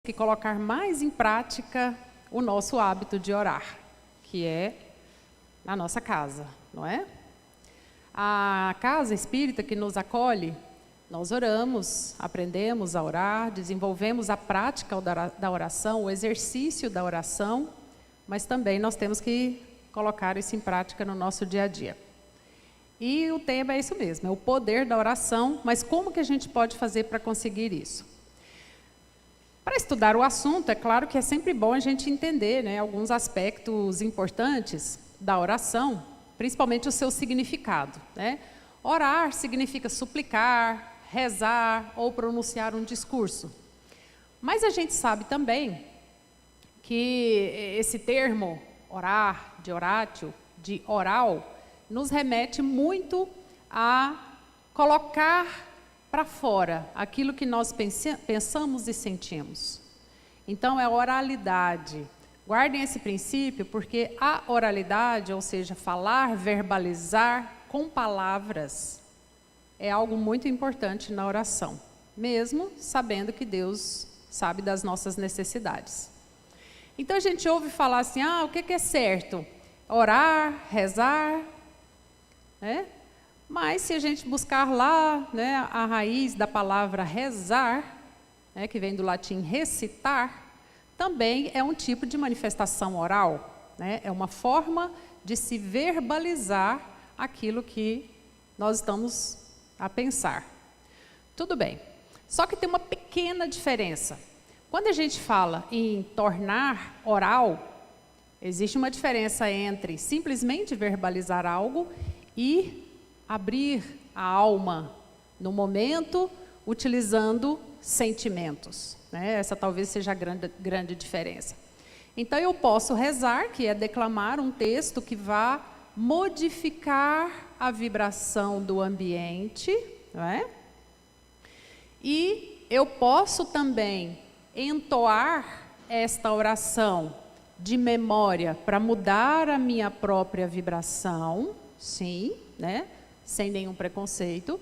que colocar mais em prática o nosso hábito de orar, que é na nossa casa, não é? A casa espírita que nos acolhe, nós oramos, aprendemos a orar, desenvolvemos a prática da oração, o exercício da oração, mas também nós temos que colocar isso em prática no nosso dia a dia. E o tema é isso mesmo, é o poder da oração, mas como que a gente pode fazer para conseguir isso? Para estudar o assunto, é claro que é sempre bom a gente entender, né, alguns aspectos importantes da oração, principalmente o seu significado, né? Orar significa suplicar, rezar ou pronunciar um discurso. Mas a gente sabe também que esse termo orar, de oratio, de oral, nos remete muito a colocar para fora aquilo que nós pensamos e sentimos. Então é oralidade. Guardem esse princípio, porque a oralidade, ou seja, falar, verbalizar com palavras, é algo muito importante na oração, mesmo sabendo que Deus sabe das nossas necessidades. Então a gente ouve falar assim, o que é certo? Orar, rezar, né? Mas se a gente buscar lá, né, a raiz da palavra rezar, né, que vem do latim recitar, também é um tipo de manifestação oral, né? É uma forma de se verbalizar aquilo que nós estamos a pensar. Tudo bem, só que tem uma pequena diferença. Quando a gente fala em tornar oral, existe uma diferença entre simplesmente verbalizar algo e abrir a alma no momento, utilizando sentimentos, né? Essa talvez seja a grande diferença. Então eu posso rezar, que é declamar um texto que vá modificar a vibração do ambiente, não é? E eu posso também entoar esta oração de memória para mudar a minha própria vibração, sim, né? Sem nenhum preconceito,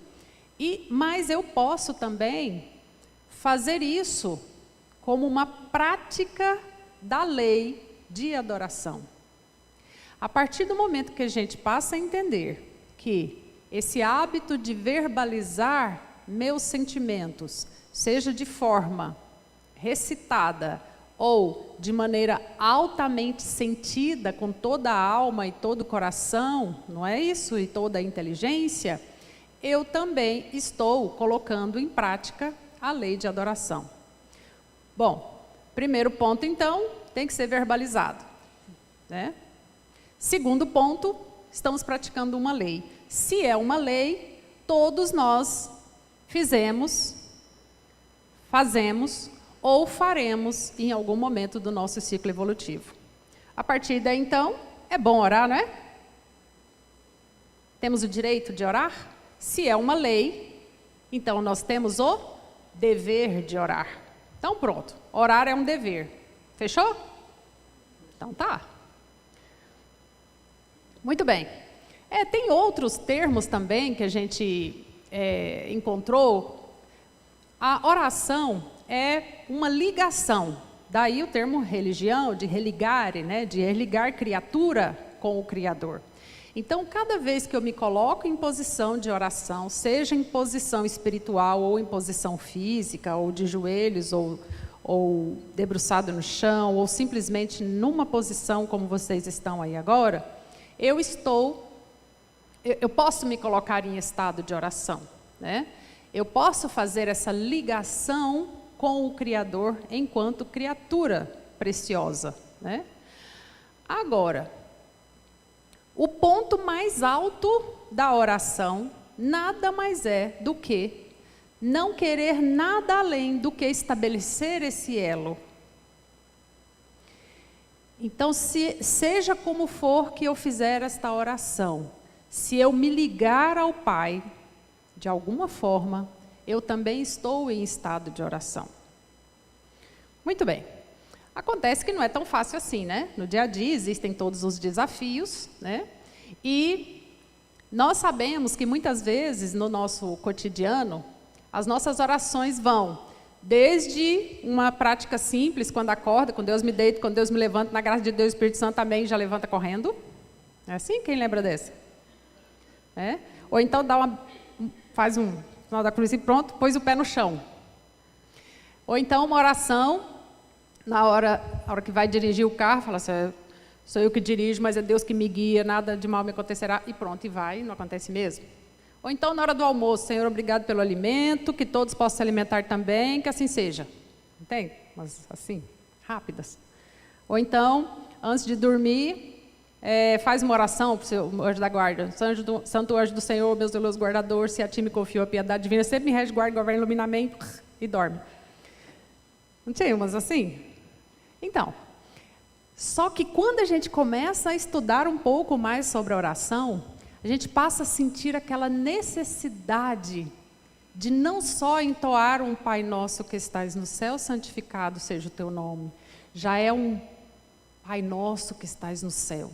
mas eu posso também fazer isso como uma prática da lei de adoração. A partir do momento que a gente passa a entender que esse hábito de verbalizar meus sentimentos, seja de forma recitada ou de maneira altamente sentida, com toda a alma e todo o coração, não é isso? E toda a inteligência, eu também estou colocando em prática a lei de adoração. Bom, primeiro ponto, então, tem que ser verbalizado, né? Segundo ponto, estamos praticando uma lei. Se é uma lei, todos nós fazemos ou faremos em algum momento do nosso ciclo evolutivo. A partir daí, então, é bom orar, não é? Temos o direito de orar? Se é uma lei, então nós temos o dever de orar. Então pronto, orar é um dever. Fechou? Então tá. Muito bem. Tem outros termos também que a gente encontrou. A oração é uma ligação, daí o termo religião, de religare, né, de religar criatura com o Criador. Então, cada vez que eu me coloco em posição de oração, seja em posição espiritual ou em posição física, ou de joelhos, ou debruçado no chão, ou simplesmente numa posição como vocês estão aí agora, eu posso me colocar em estado de oração, né? Eu posso fazer essa ligação com o Criador enquanto criatura preciosa, né? Agora, o ponto mais alto da oração nada mais é do que não querer nada além do que estabelecer esse elo. Então, seja como for que eu fizer esta oração, se eu me ligar ao Pai, de alguma forma, eu também estou em estado de oração. Muito bem. Acontece que não é tão fácil assim, né? No dia a dia existem todos os desafios, né? E nós sabemos que muitas vezes no nosso cotidiano, as nossas orações vão Desde uma prática simples, quando acorda, quando Deus me deita, quando Deus me levanta, na graça de Deus, o Espírito Santo também já levanta correndo. É assim? Quem lembra dessa? É? Ou então faz um sinal da cruz e pronto, pôs o pé no chão. Ou então uma oração, na hora que vai dirigir o carro, fala assim, sou eu que dirijo, mas é Deus que me guia, nada de mal me acontecerá, e pronto, e vai, não acontece mesmo. Ou então, na hora do almoço, Senhor, obrigado pelo alimento, que todos possam se alimentar também, que assim seja. Entende? Mas assim, rápidas. Ou então, antes de dormir, faz uma oração para o seu anjo da guarda. Santo anjo do Senhor, meu zeloso guardador, se a ti me confio a piedade divina, sempre me rege, guarda, governa, ilumina-me, e dorme. Não tinha umas assim? Então, só que quando a gente começa a estudar um pouco mais sobre a oração, a gente passa a sentir aquela necessidade de não só entoar um Pai Nosso que estás no céu, santificado seja o teu nome. Já é um Pai Nosso que estás no céu.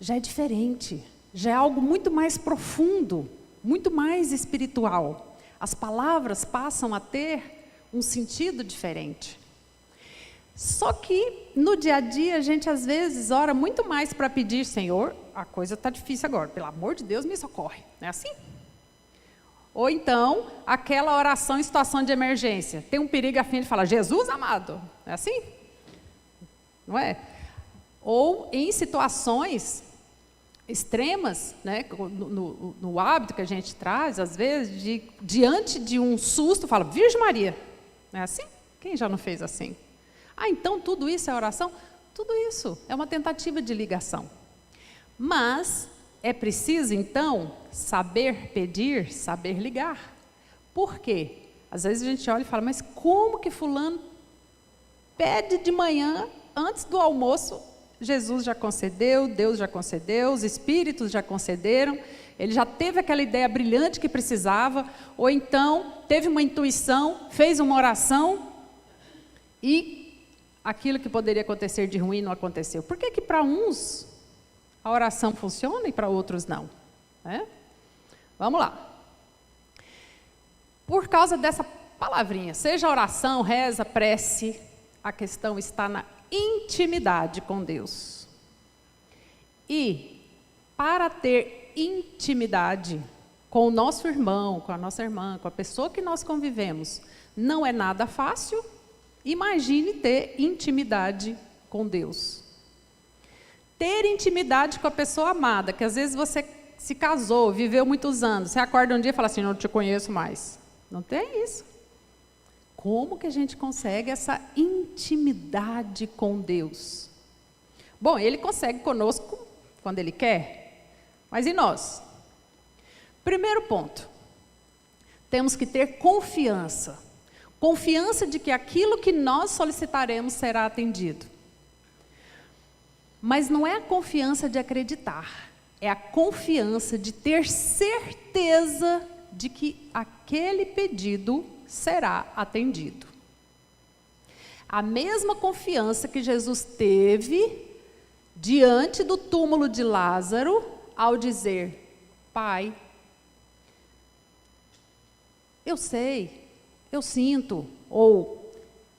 Já é diferente. Já é algo muito mais profundo, muito mais espiritual. As palavras passam a ter um sentido diferente. Só que no dia a dia a gente às vezes ora muito mais para pedir, Senhor, a coisa está difícil agora, pelo amor de Deus me socorre, não é assim? Ou então, aquela oração em situação de emergência, tem um perigo a fim de falar, Jesus amado, não é assim? Não é? Ou em situações extremas, né, no hábito que a gente traz, às vezes, diante de um susto, fala, Virgem Maria, não é assim? Quem já não fez assim? Ah, então tudo isso é oração? Tudo isso é uma tentativa de ligação. Mas é preciso, então, saber pedir, saber ligar. Por quê? Às vezes a gente olha e fala, mas como que fulano pede de manhã, antes do almoço, Jesus já concedeu, Deus já concedeu, os Espíritos já concederam, ele já teve aquela ideia brilhante que precisava, ou então teve uma intuição, fez uma oração e aquilo que poderia acontecer de ruim não aconteceu. Por que que para uns a oração funciona e para outros não? Vamos lá. Por causa dessa palavrinha, seja oração, reza, prece, a questão está na intimidade com Deus. E para ter intimidade com o nosso irmão, com a nossa irmã, com a pessoa que nós convivemos, não é nada fácil. Imagine ter intimidade com Deus. Ter intimidade com a pessoa amada, que às vezes você se casou, viveu muitos anos, você acorda um dia e fala assim, não te conheço mais. Não tem isso. Como que a gente consegue essa intimidade com Deus? Bom, Ele consegue conosco quando Ele quer, mas e nós? Primeiro ponto, temos que ter confiança. Confiança de que aquilo que nós solicitaremos será atendido. Mas não é a confiança de acreditar, é a confiança de ter certeza de que aquele pedido será atendido. A mesma confiança que Jesus teve diante do túmulo de Lázaro, ao dizer, Pai, eu sei, eu sinto, ou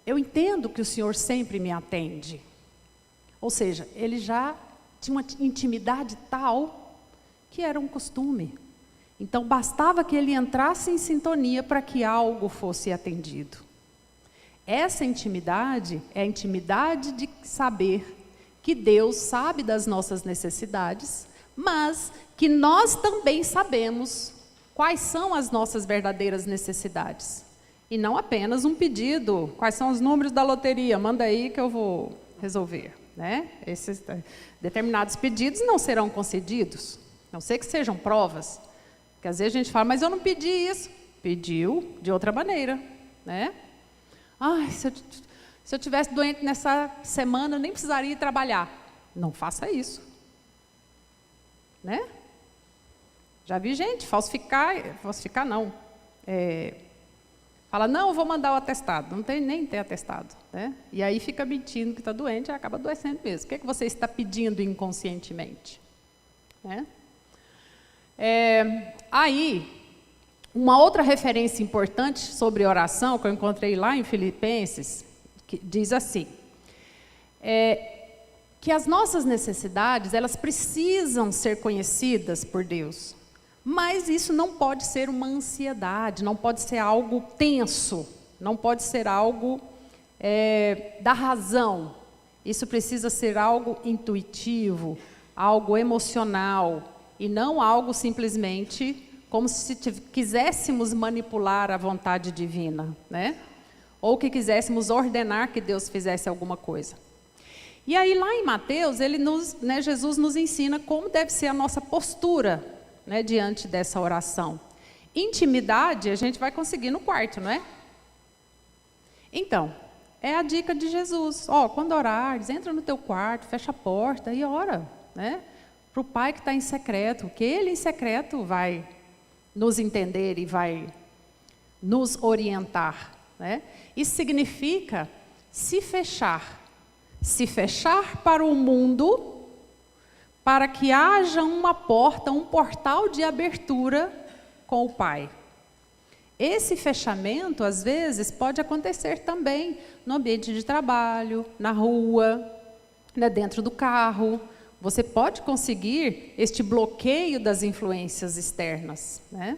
eu entendo que o Senhor sempre me atende. Ou seja, ele já tinha uma intimidade tal que era um costume. Então, bastava que ele entrasse em sintonia para que algo fosse atendido. Essa intimidade é a intimidade de saber que Deus sabe das nossas necessidades, mas que nós também sabemos quais são as nossas verdadeiras necessidades. E não apenas um pedido, quais são os números da loteria, manda aí que eu vou resolver. Esses determinados pedidos não serão concedidos, a não ser que sejam provas. Porque às vezes a gente fala, mas eu não pedi isso. Pediu de outra maneira. Ai, se eu tivesse doente nessa semana, eu nem precisaria ir trabalhar. Não faça isso. Já vi gente falsificar não. Fala, não, eu vou mandar o atestado. Não tem nem ter atestado. E aí fica mentindo que está doente e acaba adoecendo mesmo. O que é que você está pedindo inconscientemente? Aí, Uma outra referência importante sobre oração, que eu encontrei lá em Filipenses, que diz assim, que as nossas necessidades, elas precisam ser conhecidas por Deus, mas isso não pode ser uma ansiedade, não pode ser algo tenso, não pode ser algo da razão. Isso precisa ser algo intuitivo, algo emocional, e não algo simplesmente como se quiséssemos manipular a vontade divina, né? Ou que quiséssemos ordenar que Deus fizesse alguma coisa. E aí lá em Mateus, Jesus nos ensina como deve ser a nossa postura, né, diante dessa oração. Intimidade a gente vai conseguir no quarto, não é? Então, é a dica de Jesus. Quando orares, entra no teu quarto, fecha a porta e ora, né? Para o Pai que está em secreto, que Ele em secreto vai nos entender e vai nos orientar, né? Isso significa se fechar para o mundo, para que haja uma porta, um portal de abertura com o Pai. Esse fechamento, às vezes, pode acontecer também no ambiente de trabalho, na rua, né, dentro do carro. Você pode conseguir este bloqueio das influências externas, né?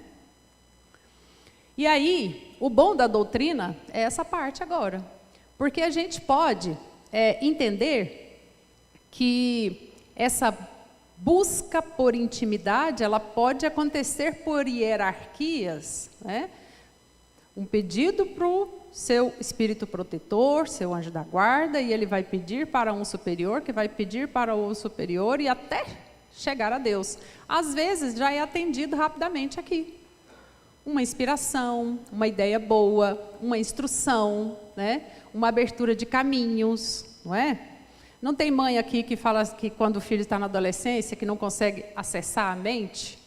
E aí, o bom da doutrina é essa parte agora. Porque a gente pode entender que essa busca por intimidade, ela pode acontecer por hierarquias, né? Um pedido para o seu espírito protetor, seu anjo da guarda, e ele vai pedir para um superior, que vai pedir para o superior, e até chegar a Deus. Às vezes já é atendido rapidamente aqui. Uma inspiração, uma ideia boa, uma instrução, né? Uma abertura de caminhos, não é? Não tem mãe aqui que fala que quando o filho está na adolescência, que não consegue acessar a mente,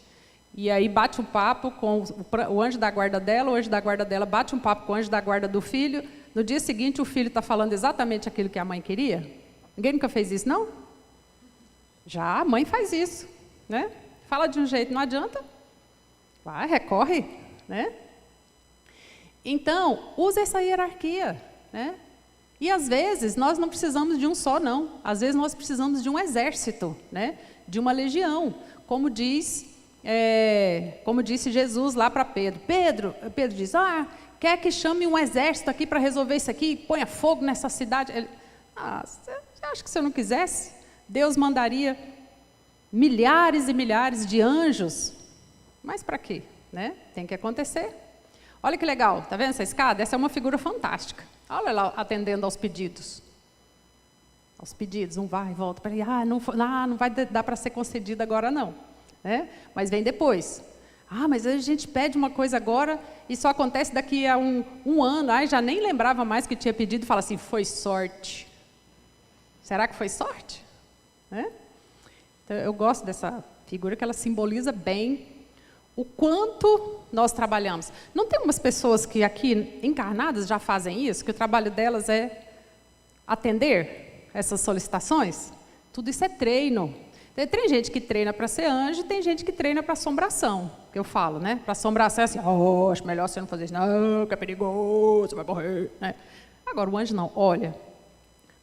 e aí bate um papo com o anjo da guarda dela, o anjo da guarda dela bate um papo com o anjo da guarda do filho, no dia seguinte o filho está falando exatamente aquilo que a mãe queria? Ninguém nunca fez isso, não? Já a mãe faz isso, né? Fala de um jeito, não adianta, vai, recorre, né? Então, usa essa hierarquia, né? E às vezes nós não precisamos de um só, não. Às vezes nós precisamos de um exército, né? De uma legião, como disse Jesus lá para Pedro. Pedro diz, quer que chame um exército aqui para resolver isso aqui, ponha fogo nessa cidade? Ele, você acha que se eu não quisesse, Deus mandaria milhares e milhares de anjos? Mas para quê? Né? Tem que acontecer. Olha que legal, tá vendo essa escada? Essa é uma figura fantástica. Olha lá, atendendo aos pedidos. Aos pedidos, um vai e volta. Para ele, não vai dar para ser concedido agora não. Né? Mas vem depois. Mas a gente pede uma coisa agora e só acontece daqui a um ano. Já nem lembrava mais que tinha pedido e fala assim, foi sorte. Será que foi sorte? Né? Então, eu gosto dessa figura que ela simboliza bem o quanto nós trabalhamos. Não tem umas pessoas que aqui encarnadas já fazem isso, que o trabalho delas é atender essas solicitações? Tudo isso é treino. Tem gente que treina para ser anjo, tem gente que treina para assombração, que eu falo, né? Para assombração é assim, acho melhor você não fazer isso, não, que é perigoso, você vai morrer. Né? Agora, o anjo não, olha,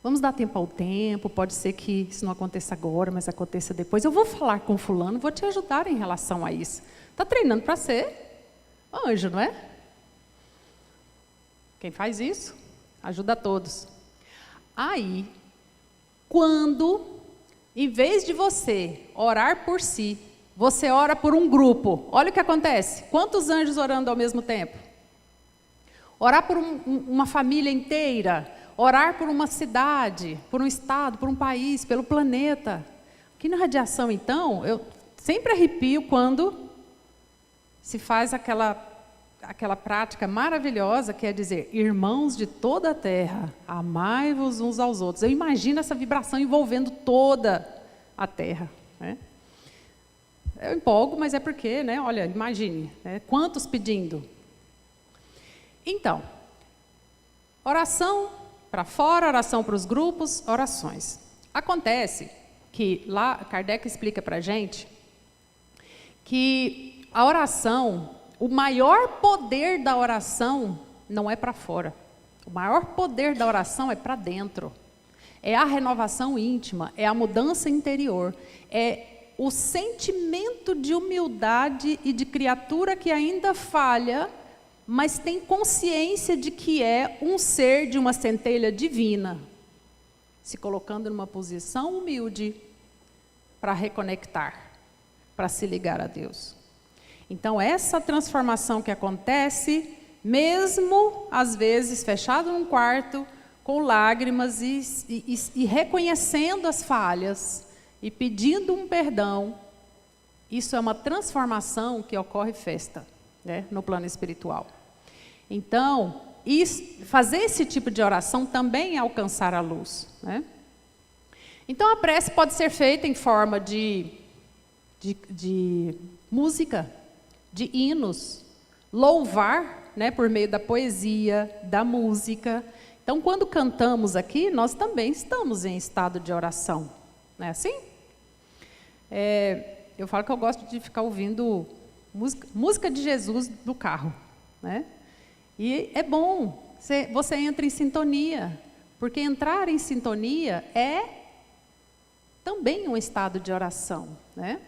vamos dar tempo ao tempo, pode ser que isso não aconteça agora, mas aconteça depois. Eu vou falar com fulano, vou te ajudar em relação a isso. Está treinando para ser anjo, não é? Quem faz isso, ajuda a todos. Aí, quando, em vez de você orar por si, você ora por um grupo, olha o que acontece. Quantos anjos orando ao mesmo tempo? Orar por uma família inteira, orar por uma cidade, por um estado, por um país, pelo planeta. Aqui na radiação, então, eu sempre arrepio quando se faz aquela prática maravilhosa, que é dizer, irmãos de toda a terra, amai-vos uns aos outros. Eu imagino essa vibração envolvendo toda a terra. Né? Eu empolgo, mas é porque, né, olha, imagine, né, quantos pedindo. Então, oração para fora, oração para os grupos, orações. Acontece que lá Kardec explica para a gente que a oração, o maior poder da oração não é para fora. O maior poder da oração é para dentro. É a renovação íntima, é a mudança interior, é o sentimento de humildade e de criatura que ainda falha, mas tem consciência de que é um ser de uma centelha divina, se colocando numa posição humilde para reconectar, para se ligar a Deus. Então, essa transformação que acontece, mesmo às vezes fechado num quarto, com lágrimas e reconhecendo as falhas e pedindo um perdão, isso é uma transformação que ocorre festa, né, no plano espiritual. Então, fazer esse tipo de oração também é alcançar a luz, né? Então, a prece pode ser feita em forma de música, de hinos, louvar, né, por meio da poesia, da música. Então, quando cantamos aqui, nós também estamos em estado de oração, não é assim? Eu falo que eu gosto de ficar ouvindo música de Jesus no carro, né? E é bom, você entra em sintonia, porque entrar em sintonia é também um estado de oração, né?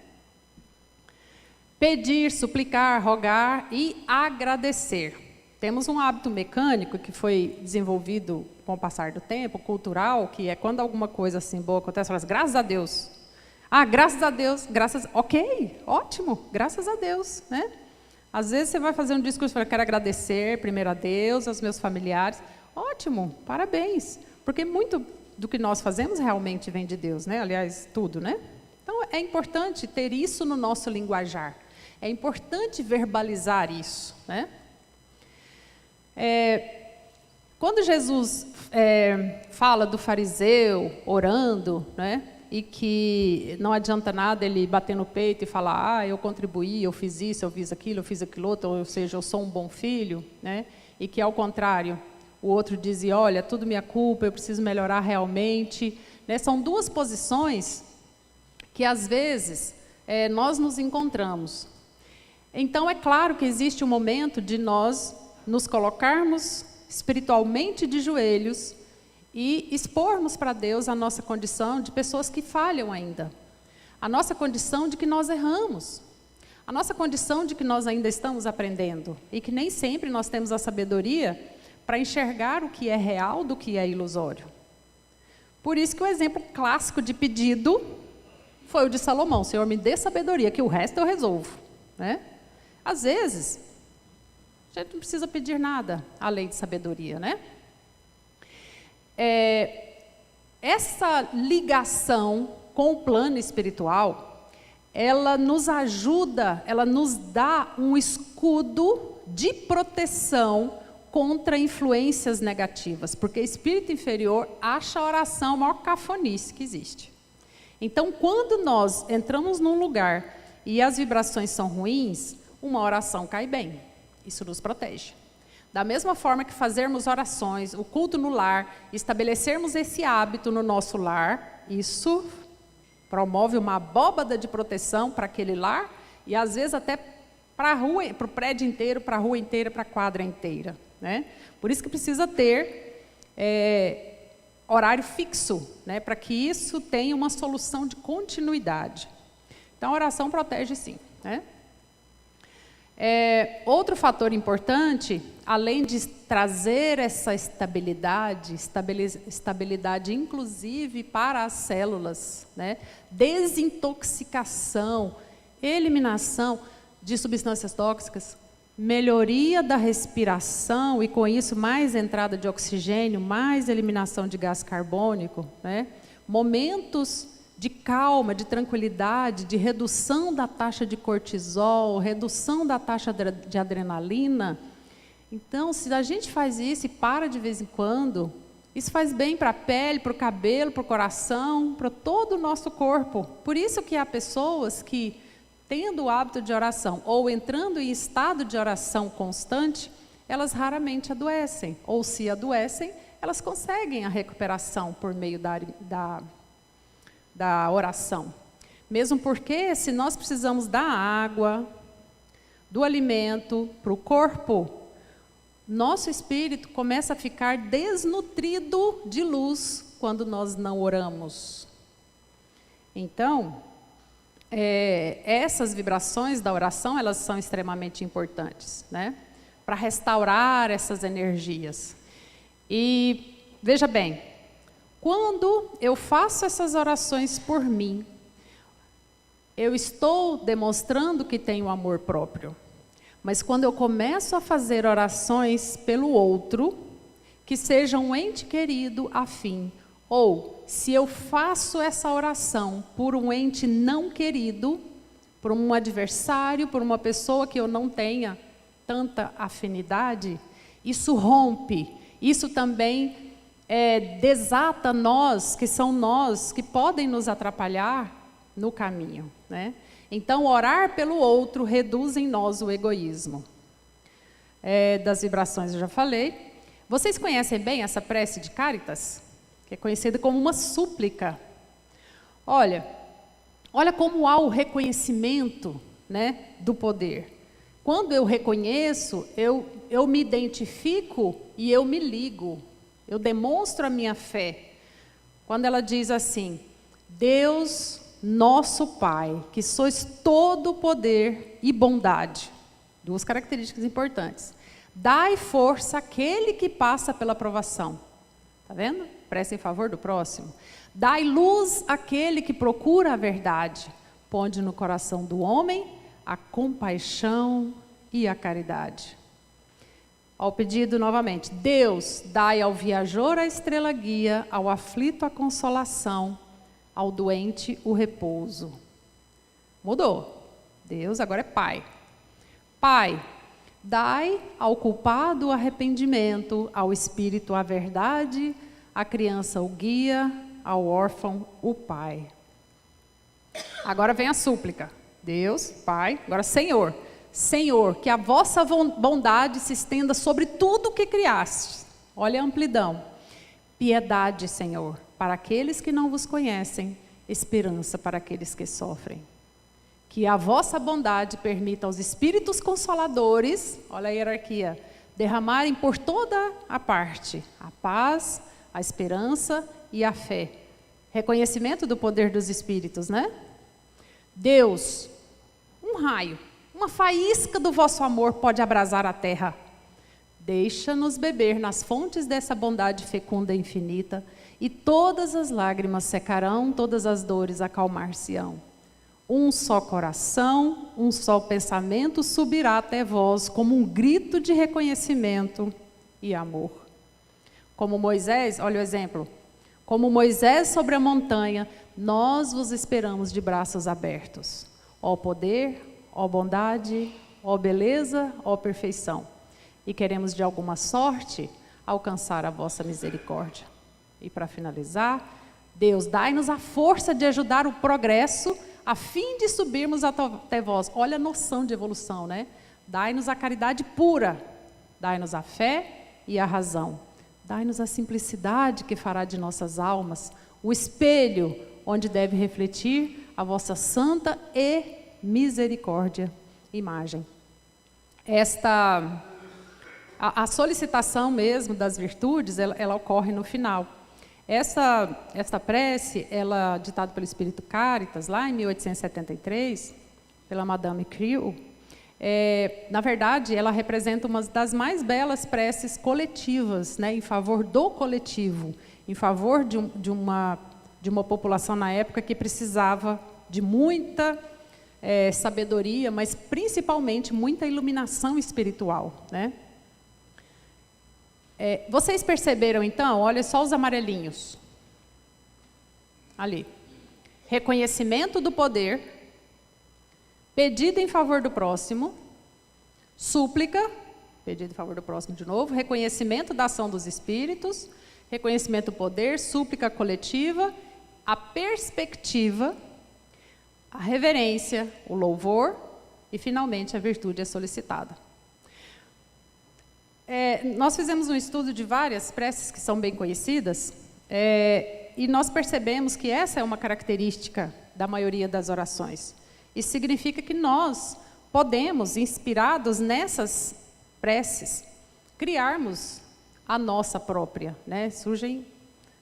Pedir, suplicar, rogar e agradecer. Temos um hábito mecânico que foi desenvolvido com o passar do tempo, cultural, que é quando alguma coisa assim boa acontece, fala assim, graças a Deus. Ah, graças a Deus, ok, ótimo, graças a Deus, né? Às vezes você vai fazer um discurso e fala, quero agradecer primeiro a Deus, aos meus familiares. Ótimo, parabéns, porque muito do que nós fazemos realmente vem de Deus, né? Aliás, tudo, né? Então, é importante ter isso no nosso linguajar. É importante verbalizar isso, né? Quando Jesus fala do fariseu orando, né, e que não adianta nada ele bater no peito e falar, eu contribuí, eu fiz isso, eu fiz aquilo outro, ou seja, eu sou um bom filho, né, e que ao contrário, o outro dizia, olha, tudo minha culpa, eu preciso melhorar realmente, né, são duas posições que às vezes nós nos encontramos. Então é claro que existe um momento de nós nos colocarmos espiritualmente de joelhos e expormos para Deus a nossa condição de pessoas que falham ainda. A nossa condição de que nós erramos. A nossa condição de que nós ainda estamos aprendendo. E que nem sempre nós temos a sabedoria para enxergar o que é real do que é ilusório. Por isso que o exemplo clássico de pedido foi o de Salomão. Senhor, me dê sabedoria, que o resto eu resolvo, né? Às vezes, a gente não precisa pedir nada além de sabedoria, né? Essa ligação com o plano espiritual, ela nos ajuda, ela nos dá um escudo de proteção contra influências negativas, porque espírito inferior acha a oração a maior cafonice que existe. Então, quando nós entramos num lugar e as vibrações são ruins, uma oração cai bem. Isso nos protege. Da mesma forma que fazermos orações, o culto no lar, estabelecermos esse hábito no nosso lar, isso promove uma abóbada de proteção para aquele lar e às vezes até para a rua, para o prédio inteiro, para a rua inteira, para a quadra inteira, né? Por isso que precisa ter horário fixo, né? Para que isso tenha uma solução de continuidade. Então a oração protege sim, né? Outro fator importante, além de trazer essa estabilidade inclusive para as células, né? Desintoxicação, eliminação de substâncias tóxicas, melhoria da respiração e com isso mais entrada de oxigênio, mais eliminação de gás carbônico, né? Momentos de calma, de tranquilidade, de redução da taxa de cortisol, redução da taxa de adrenalina. Então, se a gente faz isso e para de vez em quando, isso faz bem para a pele, para o cabelo, para o coração, para todo o nosso corpo. Por isso que há pessoas que, tendo o hábito de oração ou entrando em estado de oração constante, elas raramente adoecem. Ou se adoecem, elas conseguem a recuperação por meio da oração. Mesmo porque, se nós precisamos da água, do alimento para o corpo, nosso espírito começa a ficar desnutrido de luz quando nós não oramos. Então, essas vibrações da oração, elas são extremamente importantes, né? Para restaurar essas energias. E, veja bem, quando eu faço essas orações por mim, eu estou demonstrando que tenho amor próprio. Mas quando eu começo a fazer orações pelo outro, que seja um ente querido afim, ou se eu faço essa oração por um ente não querido, por um adversário, por uma pessoa que eu não tenha tanta afinidade, isso rompe, isso também desata nós, que podem nos atrapalhar no caminho, né? Então, orar pelo outro reduz em nós o egoísmo. Das vibrações eu já falei. Vocês conhecem bem essa prece de Cáritas? Que é conhecida como uma súplica. Olha como há o reconhecimento, né, do poder. Quando eu reconheço, eu me identifico e eu me ligo. Eu demonstro a minha fé. Quando ela diz assim: Deus, nosso Pai, que sois todo poder e bondade. Duas características importantes. Dai força àquele que passa pela provação. Está vendo? Presta em favor do próximo. Dai luz àquele que procura a verdade. Ponde no coração do homem a compaixão e a caridade. Ao pedido novamente: Deus, dai ao viajor a estrela guia, ao aflito a consolação, ao doente o repouso. Mudou. Deus agora é Pai. Pai, dai ao culpado o arrependimento, ao espírito a verdade, à criança o guia, ao órfão o Pai. Agora vem a súplica. Deus, Pai, agora Senhor. Senhor, que a vossa bondade se estenda sobre tudo o que criaste. Olha a amplidão. Piedade, Senhor, para aqueles que não vos conhecem, esperança para aqueles que sofrem. Que a vossa bondade permita aos espíritos consoladores, olha a hierarquia, derramarem por toda a parte a paz, a esperança e a fé. Reconhecimento do poder dos espíritos, né? Deus, um raio, uma faísca do vosso amor pode abrasar a terra. Deixa-nos beber nas fontes dessa bondade fecunda e infinita, e todas as lágrimas secarão, todas as dores acalmar-se-ão. Um só coração, um só pensamento subirá até vós, como um grito de reconhecimento e amor. Como Moisés, olha o exemplo, como Moisés sobre a montanha, nós vos esperamos de braços abertos. Ó poder, ó bondade, ó beleza, ó perfeição. E queremos de alguma sorte alcançar a vossa misericórdia. E para finalizar, Deus, dai-nos a força de ajudar o progresso, a fim de subirmos até vós. Olha a noção de evolução, né? Dai-nos a caridade pura, dai-nos a fé e a razão. Dai-nos a simplicidade que fará de nossas almas o espelho onde deve refletir a vossa santa e misericórdia imagem. A solicitação mesmo das virtudes, ela ocorre no final. Esta prece, ela ditada pelo Espírito Cáritas, lá em 1873, pela Madame Creel, na verdade, ela representa uma das mais belas preces coletivas, né, em favor do coletivo, em favor de uma população na época que precisava de muita sabedoria, mas principalmente muita iluminação espiritual, né? Vocês perceberam então? Olha só os amarelinhos. Ali. Reconhecimento do poder, pedido em favor do próximo, súplica, pedido em favor do próximo de novo, reconhecimento da ação dos espíritos, reconhecimento do poder, súplica coletiva, a perspectiva, a reverência, o louvor e, finalmente, a virtude é solicitada. Nós fizemos um estudo de várias preces que são bem conhecidas, e nós percebemos que essa é uma característica da maioria das orações. Isso significa que nós podemos, inspirados nessas preces, criarmos a nossa própria, né? Surgem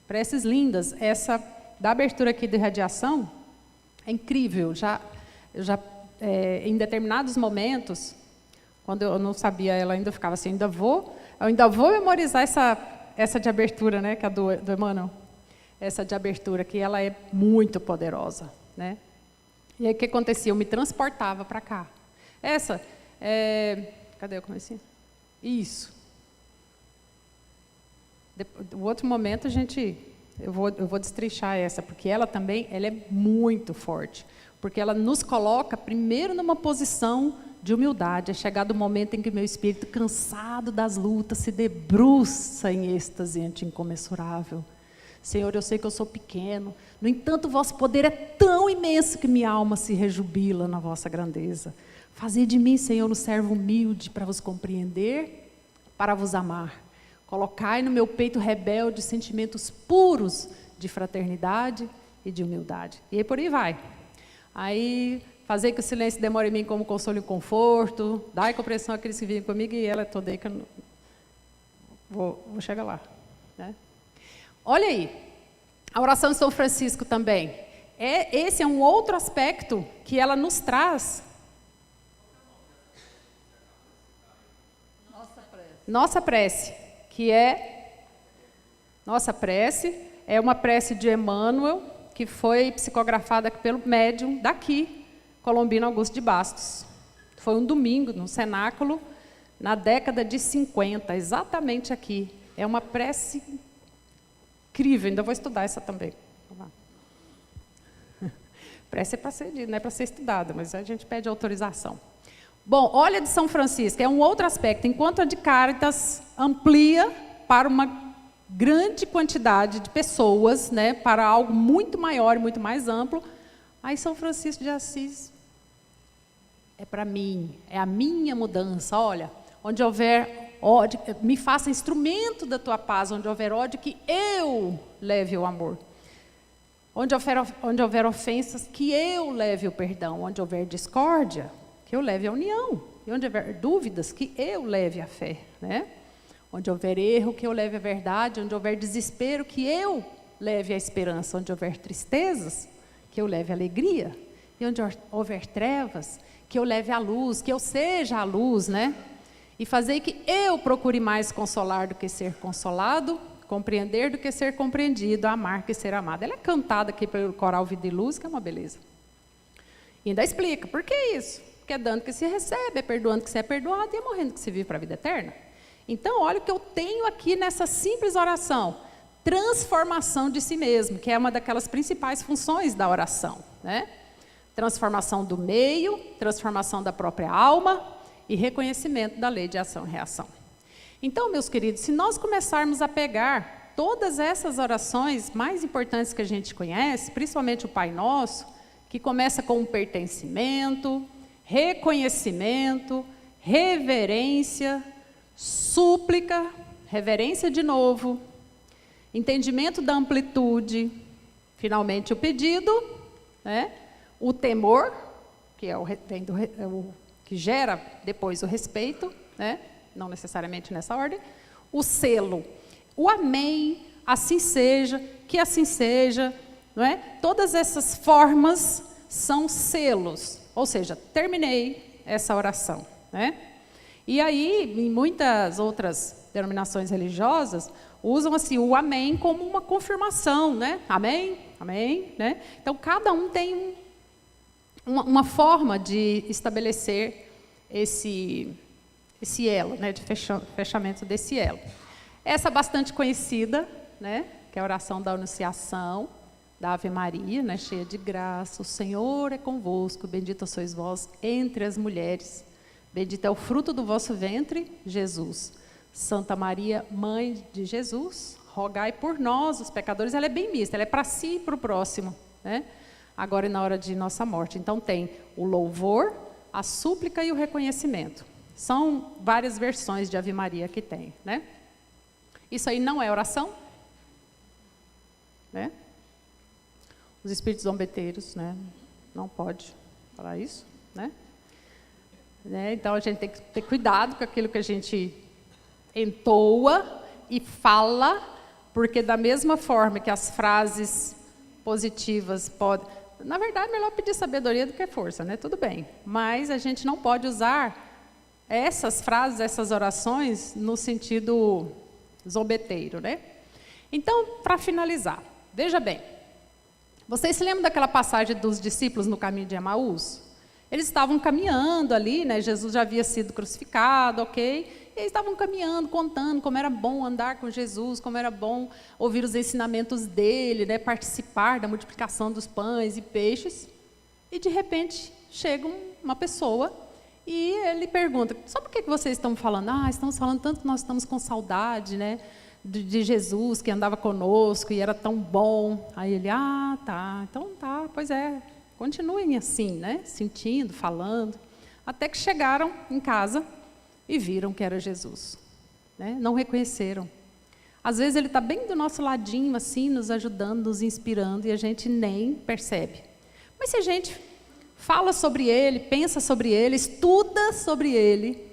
preces lindas. Essa da abertura aqui de radiação é incrível. Em determinados momentos, quando eu não sabia, ela ainda ficava assim, eu ainda vou memorizar essa de abertura, né? Que é do Emmanuel. Essa de abertura, que ela é muito poderosa, né? E aí o que acontecia? Eu me transportava para cá. Cadê o comecinho? Isso. O outro momento eu vou destrinchar essa, porque ela também é muito forte, porque ela nos coloca primeiro numa posição de humildade. É chegado o momento em que meu espírito, cansado das lutas, se debruça em êxtase incomensurável. Senhor, eu sei que eu sou pequeno, no entanto, o vosso poder é tão imenso que minha alma se rejubila na vossa grandeza. Fazei de mim, Senhor, um servo humilde para vos compreender, para vos amar. Colocai no meu peito rebelde sentimentos puros de fraternidade e de humildade. E aí por aí vai. Aí, fazer que o silêncio demore em mim como consolo e conforto, dai compreensão àqueles que vivem comigo, e ela é toda aí que eu não... vou chegar lá, né? Olha aí, a oração de São Francisco também. Esse é um outro aspecto que ela nos traz. Nossa prece, nossa prece é uma prece de Emmanuel, que foi psicografada pelo médium daqui, Colombino Augusto de Bastos. Foi um domingo, no cenáculo, na década de 50, exatamente aqui. É uma prece incrível, ainda vou estudar essa também. Prece é para ser dita, não é para ser estudada, mas a gente pede autorização. Bom, olha de São Francisco, é um outro aspecto. Enquanto a de Caritas amplia para uma grande quantidade de pessoas, né, para algo muito maior e muito mais amplo, aí São Francisco de Assis é para mim, é a minha mudança. Olha, onde houver ódio, me faça instrumento da tua paz. Onde houver ódio, que eu leve o amor. Onde houver ofensas, que eu leve o perdão. Onde houver discórdia, que eu leve a união. E onde houver dúvidas, que eu leve a fé, né? Onde houver erro, que eu leve a verdade. Onde houver desespero, que eu leve a esperança. Onde houver tristezas, que eu leve a alegria. E onde houver trevas, que eu leve a luz, que eu seja a luz, né? E fazer que eu procure mais consolar do que ser consolado, compreender do que ser compreendido, amar que ser amado. Ela é cantada aqui pelo coral Vida e Luz, que é uma beleza. E ainda explica, por que isso? Porque é dando que se recebe, é perdoando que se é perdoado e é morrendo que se vive para a vida eterna. Então, olha o que eu tenho aqui nessa simples oração. Transformação de si mesmo, que é uma daquelas principais funções da oração, né? Transformação do meio, transformação da própria alma e reconhecimento da lei de ação e reação. Então, meus queridos, se nós começarmos a pegar todas essas orações mais importantes que a gente conhece, principalmente o Pai Nosso, que começa com um pertencimento, reconhecimento, reverência, súplica, reverência de novo, entendimento da amplitude, finalmente o pedido, né? O temor, que é que gera depois o respeito, né? Não necessariamente nessa ordem, o selo, o amém, assim seja, que assim seja, não é? Todas essas formas são selos, ou seja, terminei essa oração, né? E aí, em muitas outras denominações religiosas, usam assim o amém como uma confirmação, né? Amém, amém, né? Então, cada um tem uma forma de estabelecer esse elo, né, de fechamento desse elo. Essa bastante conhecida, né, que é a oração da Anunciação, da Ave Maria, né, cheia de graça, o Senhor é convosco, bendita sois vós entre as mulheres, bendito é o fruto do vosso ventre, Jesus. Santa Maria, Mãe de Jesus, rogai por nós, os pecadores. Ela é bem mista, ela é para si e para o próximo, né? Agora e na hora de nossa morte. Então tem o louvor, a súplica e o reconhecimento. São várias versões de Ave Maria que tem, né? Isso aí não é oração, né? Os espíritos zombeteiros, né? Não pode falar isso, né? né? Então a gente tem que ter cuidado com aquilo que a gente entoa e fala, porque da mesma forma que as frases positivas podem... Na verdade, melhor pedir sabedoria do que força, né? Tudo bem. Mas a gente não pode usar essas frases, essas orações, no sentido zombeteiro, né? Então, para finalizar, veja bem. Vocês se lembram daquela passagem dos discípulos no caminho de Emaús? Eles estavam caminhando ali, né? Jesus já havia sido crucificado, ok? E eles estavam caminhando, contando como era bom andar com Jesus, como era bom ouvir os ensinamentos dele, né? Participar da multiplicação dos pães e peixes. E, de repente, chega uma pessoa e ele pergunta, sabe por que vocês estão falando? Estamos falando tanto que nós estamos com saudade, né? De Jesus, que andava conosco e era tão bom. Aí ele, tá, então tá, pois é, continuem assim, né? Sentindo, falando, até que chegaram em casa e viram que era Jesus, né? Não reconheceram. Às vezes ele está bem do nosso ladinho, assim, nos ajudando, nos inspirando, e a gente nem percebe. Mas se a gente fala sobre ele, pensa sobre ele, estuda sobre ele,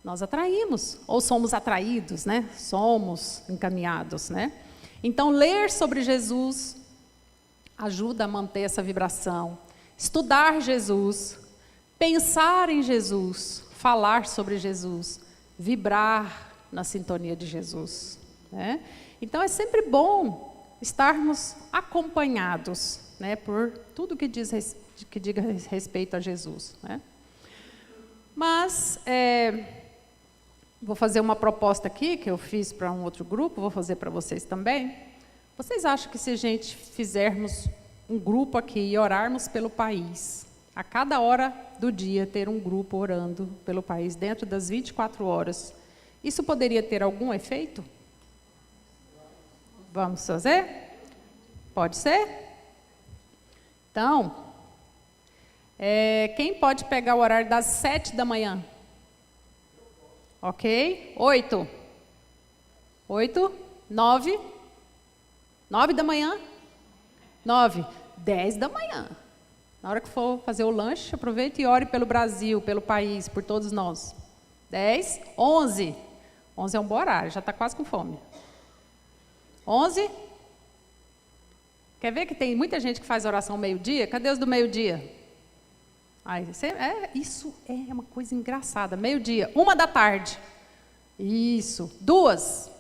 nós atraímos, ou somos atraídos, né? Somos encaminhados, né? Então, ler sobre Jesus ajuda a manter essa vibração. Estudar Jesus, pensar em Jesus, falar sobre Jesus, vibrar na sintonia de Jesus, né? Então, é sempre bom estarmos acompanhados, né? Por tudo que diga respeito a Jesus, né? Mas... vou fazer uma proposta aqui, que eu fiz para um outro grupo, vou fazer para vocês também. Vocês acham que se a gente fizermos um grupo aqui e orarmos pelo país, a cada hora do dia ter um grupo orando pelo país, dentro das 24 horas, isso poderia ter algum efeito? Vamos fazer? Pode ser? Então, quem pode pegar o horário das 7 da manhã? Ok? 8, 9, 9 da manhã, 9, 10 da manhã. Na hora que for fazer o lanche, aproveite e ore pelo Brasil, pelo país, por todos nós. 10, 11. 11 é um bom horário, já está quase com fome. 11. Quer ver que tem muita gente que faz oração meio-dia? Cadê os do meio-dia? Isso é uma coisa engraçada. Meio-dia, 1 da tarde. Isso. 2.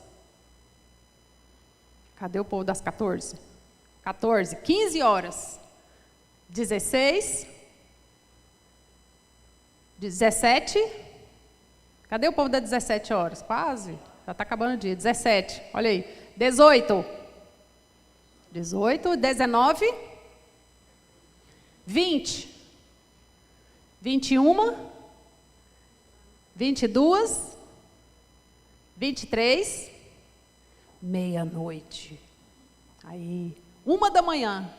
Cadê o povo das 14? 14, 15 horas. 16. 17. Cadê o povo das 17 horas? Quase. Já está acabando o dia. 17. Olha aí. 18. 18, 19. 20. 21, 22, 23, meia-noite. Aí, 1 da manhã.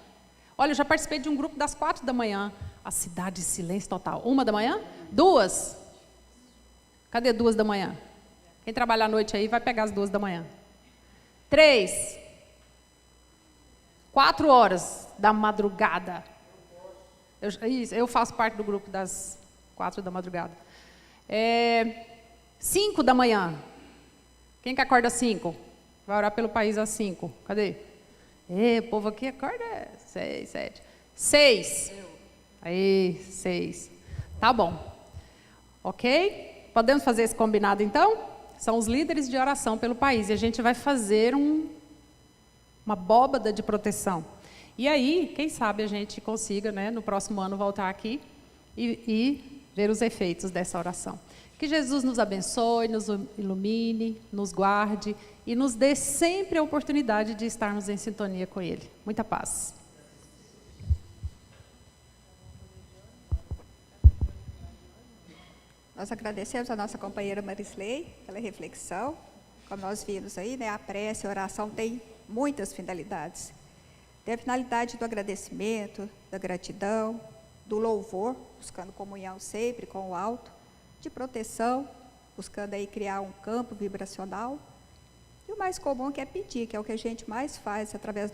Olha, eu já participei de um grupo das 4 da manhã. A cidade, silêncio total. 1 da manhã? 2. Cadê 2 da manhã? Quem trabalha à noite aí vai pegar as 2 da manhã. 3. 4 horas da madrugada. Eu faço parte do grupo das 4 da madrugada. 5 da manhã. Quem que acorda às 5? Vai orar pelo país às 5. Cadê? O povo aqui acorda 6, 7. 6. Aí, 6. Tá bom. Ok? Podemos fazer esse combinado, então? São os líderes de oração pelo país. E a gente vai fazer uma abóbada de proteção. E aí, quem sabe a gente consiga, né, no próximo ano, voltar aqui e ver os efeitos dessa oração. Que Jesus nos abençoe, nos ilumine, nos guarde e nos dê sempre a oportunidade de estarmos em sintonia com Ele. Muita paz. Nós agradecemos a nossa companheira Marisley pela reflexão. Como nós vimos aí, né, a prece, a oração tem muitas finalidades. Tem a finalidade do agradecimento, da gratidão, do louvor, buscando comunhão sempre com o alto, de proteção, buscando aí criar um campo vibracional. E o mais comum que é pedir, que é o que a gente mais faz através do